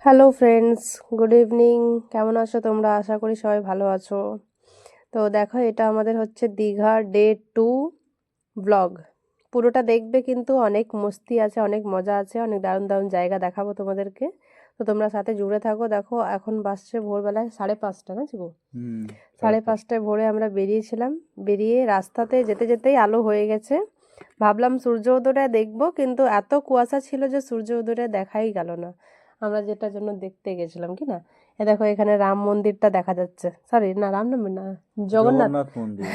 Hello friends, good evening. কেমন আছো তোমরা? আশা করি সবাই ভালো আছো। তো দেখো, এটা আমাদের হচ্ছে দীঘা ডে 2 ব্লগ। পুরোটা দেখবে, কিন্তু অনেক মস্তি আছে, অনেক মজা আছে, অনেক দারুণ দারুণ জায়গা দেখাবো তোমাদেরকে। তো তোমরা সাথে জুড়ে থাকো। দেখো, এখন বাজছে ভোরবেলায় 5:30 না চিকু? হুম, সাড়ে সাড়ে পাঁচটা। পাঁচটায় ভোরে আমরা বেরিয়েছিলাম। বেরিয়ে রাস্তাতে যেতে যেতেই আলো হয়ে গেছে। ভাবলাম সূর্য উদয়টা দেখবো, কিন্তু এত কুয়াশা ছিল যে সূর্য উদয়টা দেখাই গেল না। আমরা যেটার জন্য দেখতে গেছিলাম, কি না? এ দেখো, এখানে রাম মন্দিরটা দেখা যাচ্ছে। সরি, না রাম না, জগন্নাথ। জগন্নাথ মন্দির।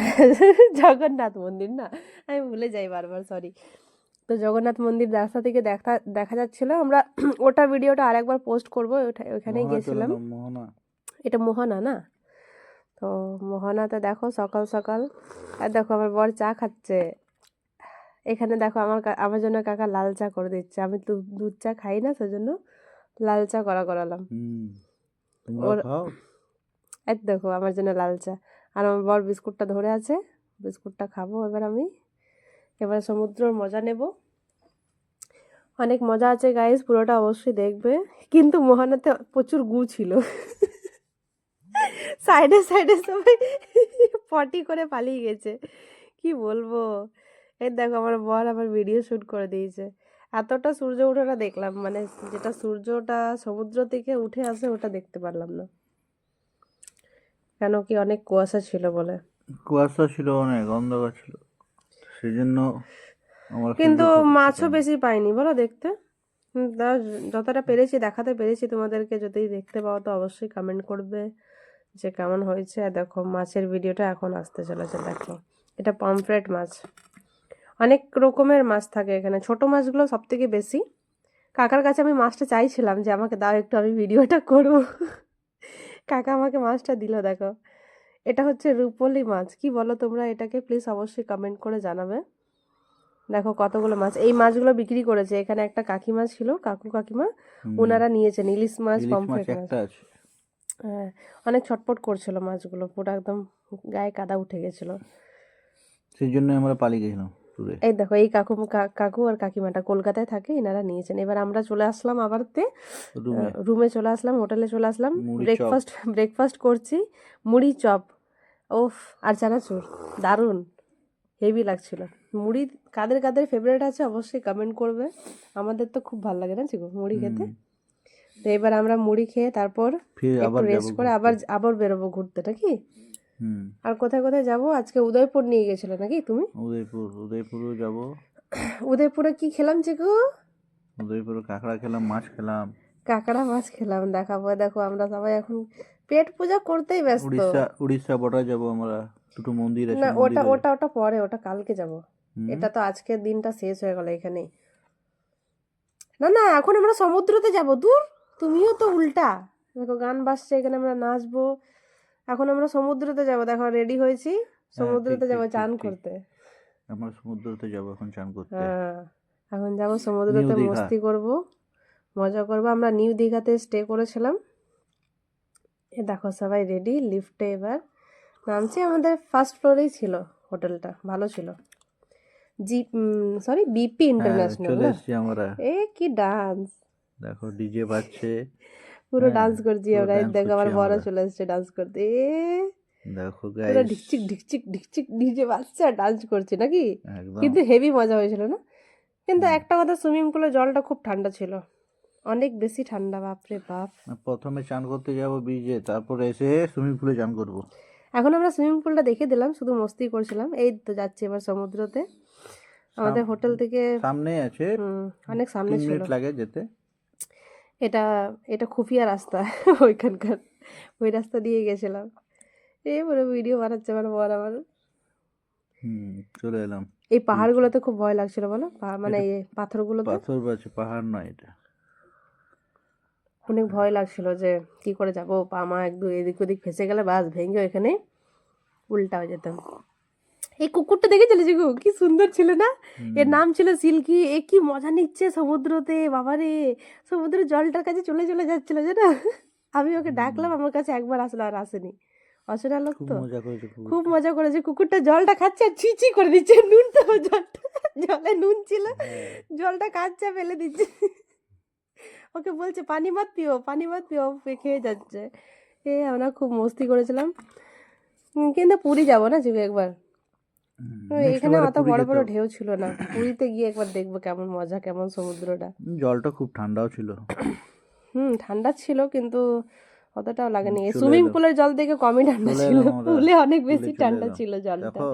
জগন্নাথ মন্দির না, আমি ভুলে যাই বারবার, সরি। তো জগন্নাথ মন্দির রাস্তা থেকে দেখা দেখা যাচ্ছিল। আমরা ওটা ভিডিওটা আরেকবার পোস্ট করবো। ওখানেই মোহনা চলে গেছিলাম। না, মোহনা। এটা মোহনা না? তো মোহনাতে দেখো, সকাল সকাল। আর দেখো, আমার বর চা খাচ্ছে। এখানে দেখো, আমার জন্য কাকা লাল চা করে দিচ্ছে। আমি তো দুধ চা খাই না, সেজন্য লাল চা করালাম। হুম, তোমরাও ওর খাও। এই দেখো, আমার জন্য লাল চা। আর আমার বর বিস্কুটটা ধরে আছে। বিস্কুটটা খাবো এবার আমি। এবার সমুদ্রের মজা নেব। অনেক মজা আছে গাইস, পুরোটা অবশ্যই দেখবে। কিন্তু মোহনাতে প্রচুর গু ছিল। সাইডে সাইডে সবাই পটি করে পালিয়ে গেছে। কি বলবো। এই দেখো, আমার বর আবার ভিডিও শুট করে দিয়েছে। এতটা সূর্য ওঠাটা দেখলাম, মানে যেটা সূর্যটা সমুদ্র থেকে উঠে আসে ওটা দেখতে পারলাম না, কেন কি অনেক কুয়াশা ছিল বলে। কুয়াশা ছিল, অনেক অন্ধকার ছিল, সেজন্য আমরা সূর্য কিন্তু দেখতে মাছও পাইনি। বেশি পাইনি বলো দেখতে। তা যতটা পেরেছি দেখাতে পেরেছি তোমাদেরকে। যদি দেখতে পাও তো অবশ্যই কমেন্ট করবে যে কেমন হয়েছে। আর দেখো, মাছের ভিডিওটা এখন আসতে চলেছে। দেখো, এটা পমফ্রেট মাছ। অনেক রকমের মাছ থাকে এখানে, ছোট মাছগুলো সব থেকে বেশি। কাকার কাছে আমি মাছটা চাইছিলাম যে আমাকে দাও একটু, আমি ভিডিওটা করবো। কাকা আমাকে মাছটা দিল। দেখো, এটা হচ্ছে রূপলি মাছ। কি বলো তোমরা এটাকে? প্লিজ অবশ্যই কমেন্ট করে জানাবে। দেখো কতগুলো মাছ, এই মাছগুলো বিক্রি করেছে এখানে একটা কাকিমা ছিল, কাকিমা। হুম, ওনারা নিয়েছেন ইলিশ মাছ, ইলিশ মাছ পমফ্রেট মাছ। একটা আছে। হ্যাঁ, অনেক ছটপট করছিল মাছগুলো, পুরো একদম গায়ে কাদা উঠে গেছিল। সেই জন্য আমরা পালিয়ে গেছিলাম ট্যুরে। এই দেখো, এই কাকু আর কাকিমাটা কলকাতায় থাকে, এনারা নিয়েছেন। এবার আমরা চলে আসলাম আবারতে রুমে রুমে চলে আসলাম, হোটেলে চলে আসলাম। মুড়ি চপ। ব্রেকফাস্ট করছি। মুড়ি চপ, ওফ, আর চানাচুর, দারুণ, হেভি লাগছিল। মুড়ি কাদের কাদের ফেভারিট আছে অবশ্যই কমেন্ট করবে। আমাদের তো খুব ভালো লাগে না চিকু মুড়ি হুম, খেতে। তো এবার আমরা মুড়ি খেয়ে তারপর ফির একটু আবার যাব রেস্ট করে ঘুরতে। আবার আবার বেরোবো ঘুরতে, নাকি? হুম, আর কোথায় কোথায় যাবো? আজকে উদয়পুর নিয়ে গেছিলে নাকি তুমি? উদয়পুরও যাব। উদয়পুরে কি খেলাম চিকু? উদয়পুরে কাঁকড়া খেলাম, মাছ খেলাম। কাঁকড়া মাছ খেলাম। দেখাবো। দেখো, আমরা সবাই এখন পেট পূজা করতেই ব্যস্ত। উড়িষ্যা বর্ডার যাব আমরা। দুটো মন্দির আছে, না, ওটা মন্দিরে। ওটা ওটা পরে, ওটা কালকে যাব। হুম, এটা তো আজকের দিনটা শেষ হয়ে গেল এখানেই। না না, এখন আমরা সমুদ্রতে যাব। দূর, তুমিও তো উল্টা। দেখো, গান বাজছে এখানে, আমরা নাচবো। এখন আমরা সমুদ্রতে যাব। দেখো, রেডি হয়েছি, হ্যাঁ, ঠিক সমুদ্রতে যাব ঠিক ঠিক চান ঠিক। করতে। আমরা সমুদ্রতে যাব এখন চান করতে। হ্যাঁ, এখন যাব নিউ সমুদ্রতে, দীঘা। মস্তি করব, মজা করব। আমরা নিউ দীঘাতে স্টে করেছিলাম। এ দেখো, সবাই রেডি। লিফটে এবার নামছি। আমাদের ফার্স্ট ফ্লোরেই ছিল হোটেলটা, ভালো ছিল। জি, সরি, বিপি হ্যাঁ, ইন্টারন্যাশনাল চলে না? এসেছি আমরা। এ কি ডান্স! দেখো ডিজে বাজছে। পুরো হ্যাঁ, ডান্স করছি পুরো আমরা। এই ডান্স দেখো, করছি আমার বড় আমরা। চলে এসেছে ডান্স করতে। দেখো পুরো গাইস। ঢিকচিক ঢিকচিক ঢিকচিক ডিজে বাজছে আর ডান্স করছি, নাকি? একদম। কিন্তু হেভি মজা হয়েছিল না? কিন্তু হুম। একটা কথা, সুইমিং পুলের জলটা খুব ঠান্ডা ছিল, অনেক বেশি ঠান্ডা, বাপরে বাপ। প্রথমে চান করতে যাব বিচে, তারপর এসে সুইমিং পুলে চান করব। এখন আমরা সুইমিং পুলটা দেখে দিলাম, শুধু মস্তি করছিলাম। এই তো যাচ্ছি এবার সমুদ্রতে। আমাদের সাম- হোটেল থেকে সামনেই আছে। হুম, অনেক সামনে 3 ছিল। মিনিট লাগে যেতে। এটা এটা খুফিয়া রাস্তা। ওইখানকার, ওই রাস্তা দিয়ে গেছিলাম। এই বলে ভিডিও বানাচ্ছে আমার বর আমার। হুম, চলে এলাম এই বিচে। পাহাড়গুলোতে খুব ভয় লাগছিল বলো, মানে এটা এই পাথরগুলোতে পাথর আছে, পাহাড় নয় এটা। অনেক ভয় লাগছিল যে কি করে যাব, পা মা একদম এদিক ওদিক ফেসে গেলে বাস ভেঙে এখানে উল্টা হয়ে যেতাম। এই কুকুরটা দেখে চলেছি গো, কি সুন্দর ছিল না? এর হুম, নাম ছিল সিল্কি। এ কি মজা নিচ্ছে সমুদ্রতে, বাবারে! সমুদ্রের জলটার কাছে চলে চলে যাচ্ছিল, জানো? আমি ওকে হুম, ডাকলাম, আমার কাছে একবার আসলো আর আসেনি। অচেনা লোক খুব তো। মজা করেছে খুব কুকুরটা। মজা করেছে কুকুরটা, জলটা খাচ্ছে আর ছি ছি করে দিচ্ছে। নুন তো জলটা, জলে নুন ছিল, হ্যাঁ। জলটা কাচ্চা ফেলে দিচ্ছে। ওকে বলছে পানি মত পিও খেয়ে যাচ্ছে। আমরা খুব মস্তি করেছিলাম। কিন্তু পুরী যাবো না চিকু একবার। নেক্সট এখানে বারে অত পুরী বড় যেতে বড় হবে। ঢেউ ছিল না, পুরীতে গিয়ে একবার দেখবো কেমন মজা, কেমন সমুদ্রটা। জলটা খুব ঠান্ডাও ছিল। ঠান্ডা ছিল কিন্তু অতটাও লাগেনি। চলে সুইমিং এলো, পুলের জল থেকে কমই ঠান্ডা চলে ছিল, এলাম আমরা, পুলে অনেক পুলে বেশি চলে ঠান্ডা এলাম। ছিল জলটা। দেখো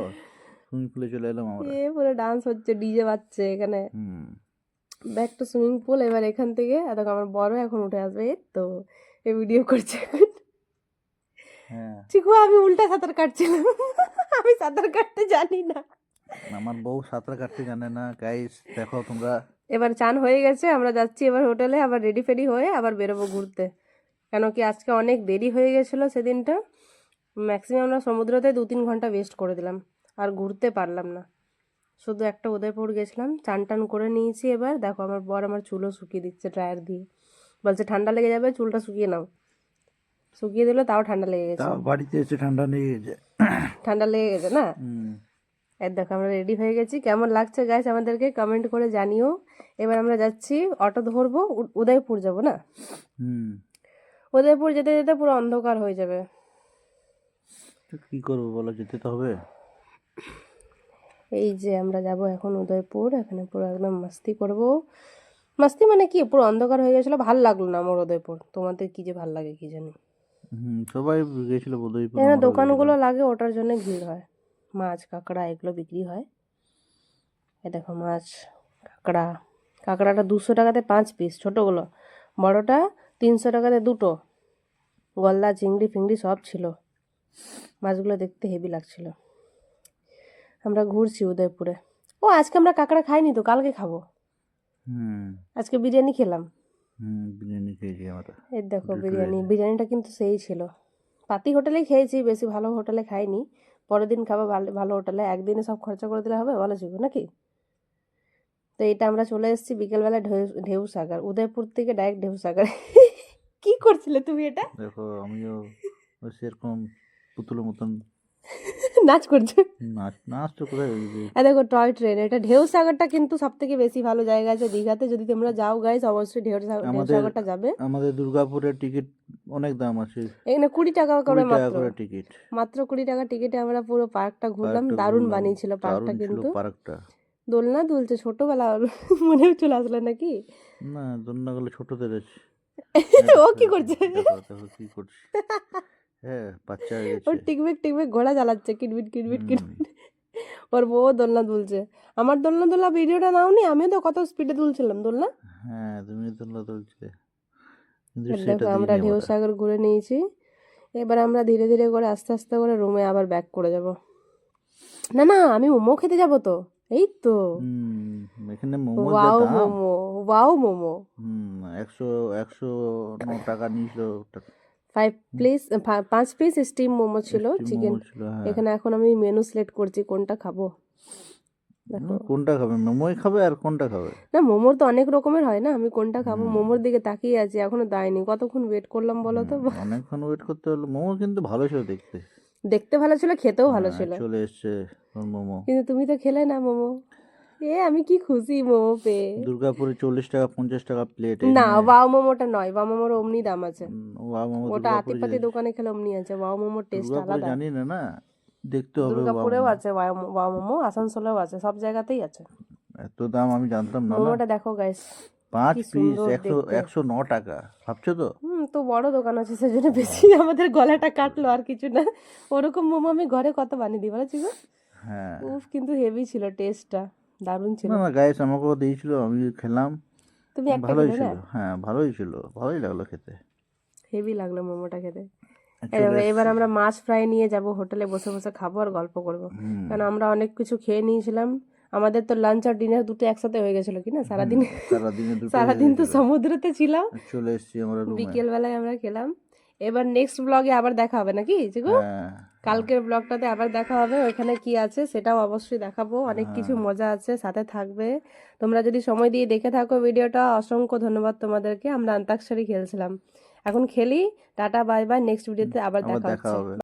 সুইমিং পুলে চলে এলাম আমরা। পুরো ডান্স হচ্ছে, ডিজে বাজছে এখানে। হুম। Back to swimming pool. এবার এখান থেকে দেখো আমার বড় এখন উঠে আসবে, এই তো এই ভিডিও করছে। হ্যাঁ, চিকু আমি উল্টা সাঁতার কাটছিলাম, আমি সাঁতার কাটতে জানি না। আমার বউ সাঁতার কাটতে জানে না গাইস, দেখো তোমরা। এবার চান হয়ে গেছে, আমরা যাচ্ছি এবার হোটেলে, আবার রেডি ফেডি হয়ে আবার বেরোবো ঘুরতে। কেন কি আজকে অনেক দেরি হয়ে গেছিলো সেদিনটা, ম্যাক্সিমাম আমরা সমুদ্রতে 2-3 ঘন্টা ওয়েস্ট করে দিলাম, আর ঘুরতে পারলাম না। শুধু একটা উদয়পুর গেছিলাম, চান টান করে নিয়েছি। এবার দেখো আমার বর আমার চুলও শুকিয়ে দিচ্ছে ড্রায়ার দিয়ে, বলছে ঠান্ডা লেগে যাবে, চুলটা শুকিয়ে নাও। শুকিয়ে দিল, তাও ঠান্ডা লেগে গেছে। তাও বাড়িতে এসে ঠান্ডা লেগে গেছে। ঠান্ডা লেগে গেছে না। হুম। এই দেখো আমরা রেডি হয়ে গেছি, কেমন লাগছে গাইস আমাদেরকে কমেন্ট করে জানিও। এবার আমরা যাচ্ছি, অটো ধরবো, উদয়পুর যাব না। হুম। উদয়পুর যেতে যেতে পুরো অন্ধকার হয়ে যাবে। তো কি করবো বলো, যেতে তো হবে। এই যে আমরা যাব এখন উদয়পুর, এখানে পুরো একদম মাস্তি করব। মাস্তি মানে কি, পুরো অন্ধকার হয়ে গেছিলো, ভাল লাগলো না আমার উদয়পুর। তোমাদের কি যে ভাল লাগে কি জানি। সবাই গেছিল উদয়পুর, এখানে আমরাও দোকানগুলো গেছিলাম। লাগে, ওটার জন্য ভিড় হয়। মাছ কাঁকড়া এগুলো বিক্রি হয়। এ দেখো মাছ কাঁকড়া, কাঁকড়াটা 200 টাকাতে 5 পিস, ছোটোগুলো। বড়টা 300 টাকাতে 2টো। গলদা চিংড়ি ফিংড়ি সব ছিল। মাছগুলো দেখতে হেভি লাগছিল। আমরা ঘুরছি উদয়পুরে। ও আজকে আমরা কাঁকড়া খাইনি তো, কালকে খাবো। হুম। আজকে বিরিয়ানি খেলাম। বিরিয়ানি খেয়েছি আমরা। এই দেখো বিরিয়ানিটা কিন্তু সেই ছিল। পাতি হোটেলে খেয়েছি, বেশি ভালো হোটেলে খাইনি। পরের দিন খাবো ভালো ভালো হোটেলে, একদিনে সব খরচা করে দিলে হবে, ভালো ছিল নাকি। তো এটা আমরা চলে এসেছি বিকেলবেলা ঢেউ সাগর, উদয়পুর থেকে ডাইরেক্ট ঢেউ সাগর। কি করছিলে তুমি এটা? দেখো আমিও সেরকম পুতুলের মতন নাচ করছো? নাচ তো কোথায় দেখো টয় ট্রেন, এটা ঢেউ সাগরটা কিন্তু সব থেকে বেশি ভালো জায়গা আছে দীঘাতে। যদি তোমরা যাও গাইস অবশ্যই ঢেউ আমাদের সাগরটা যাবে। আমাদের দুর্গাপুরের টিকিট অনেক দাম আছে, এখানে 20 টাকা 20 করে টাকা করে টিকিট। মাত্র 20 টাকা টিকিটে আমরা পুরো পার্কটা ঘুরলাম। পার্কটা দারুণ ঘুরলাম, বানিয়েছিল পার্কটা দারুণ ছিল কিন্তু। পার্কটা। দোলনা দুলছে, ছোটবেলা মনে চলে আসলে নাকি। না দোলনা গুলো ছোটদের আছে। ও কি করছে? দেখো দেখো কি করছে। হ্যাঁ বাচ্চা হয়ে ও গেছে। টিকবিক ঘোড়া চালাচ্ছে, কিটবিট কিটবিট কিটবিট। ওর বউ দোলনা দুলছে। আমার দোলনা দোলা ভিডিওটা নাওনি? আমিও তো কত স্পিডে দুলছিলাম দোলনা। হ্যাঁ তুমি দোলনা দুলছে, কিন্তু দেখো সেটা আমরা দিইনি ঢেউ আমরা। সাগর ঘুরে নিয়েছি। এবার আমরা ধীরে ধীরে করে আস্তে আস্তে করে রুমে আবার ব্যাক করে যাব। না না, আমি মোমো খেতে যাব তো। এই তো এখানে মোমোর যা ওয়াও দাম। মোমো, ওয়াও মোমো। 109 টাকা নিয়েছিল। 5 পিস স্টিম মোমো ছিল, স্টিম চিকেন। মোমো ছিল, হ্যাঁ। এখানে এখন আমি মেনু সিলেক্ট করছি কোনটা খাবো। দেখো কোনটা খাবে, মোমোই খাবে আর কোনটা খাবে? না, মোমোর তো অনেক রকমের হয় না, আমি কোনটা খাবো মোমোর দিকে তাকিয়ে আছি, এখনো দেয়নি। কতক্ষণ ওয়েট করলাম বলো তো। অনেকক্ষণ ওয়েট করতে হলো। মোমো কিন্তু ভালো ছিল দেখতে। দেখতে ভালো ছিল, খেতেও ভালো ছিল। চলে এসছে তোর মোমো। কিন্তু তুমি তো খেলে না মোমো। আমি কি খুশি মোমো পেয়ে। দুর্গাপুরে 40 টাকা 50 টাকা প্লেট। না ওয়াও মোমোটা নয়, ওয়াও মোমোর অমনি দাম আছে। ওয়া মোমো ওটা দুর্গাপুরে আতিপাতি দোকানে খেলে অমনি আছে, ওয়াও মোমোর টেস্ট দুর্গাপুরে আলাদা। জানি না, না দেখতে হবে। ওয়া দুর্গাপুরেও মোমো আছে ওয়াও মোমো, আসানসোলেও আছে, সব জায়গাতেই আছে। এত দাম আমি জানতাম না। না মোমোটা দেখো গাইস, 5 কি পিস সুন্দর দেখতে। 109 টাকা, ভাবছো তো? তো বড় দোকান আছে সেজন্য বেশি আমাদের গলাটা কাটলো, আর কিছু না। ওরকম মোমো আমি ঘরে কত বানিয়ে দিই বলেছি গো। হ্যাঁ। উফ কিন্তু হেভি ছিল, টেস্টটা দারুণ ছিল। না না গাইস আমাকেও দিয়েছিল, আমি খেলাম, তুমি একটা ভালোই খেলে ছিল। না? হ্যাঁ ভালোই ছিল, ভালোই লাগলো খেতে। হেভি লাগলো মোমোটা খেতে। চলে এবার এসছে। আমরা মাছ ফ্রাই নিয়ে যাব হোটেলে, বসে বসে খাবো আর গল্প করব। কারণ আমরা অনেক কিছু খেয়ে নিয়েছিলাম। আমাদের তো লাঞ্চ আর ডিনার দুটো একসাথে হয়ে গেছিল কি না সারাদিন। সারাদিনে দুটো হয়ে সারাদিন তো গেছিল। সমুদ্রতে ছিলাম, চলে এসছি আমরা রুমে। বিকেল বেলায় আমরা খেলাম। এবার নেক্সট ব্লগে আবার দেখা হবে নাকি চিকু? হ্যাঁ কালকের ব্লগটাতে আবার দেখা হবে, ওখানে কি আছে সেটাও অবশ্যই দেখাবো। অনেক কিছু মজা আছে, সাথে থাকবে। তোমরা যদি সময় দিয়ে দেখে থাকো ভিডিওটা, অসংখ্য ধন্যবাদ তোমাদেরকে। আমরা অন্তাক্ষরী খেলছিলাম, এখন খেলি। টাটা বাই বাই, নেক্সট ভিডিওতে আবার দেখা দেখা হচ্ছে। হবে।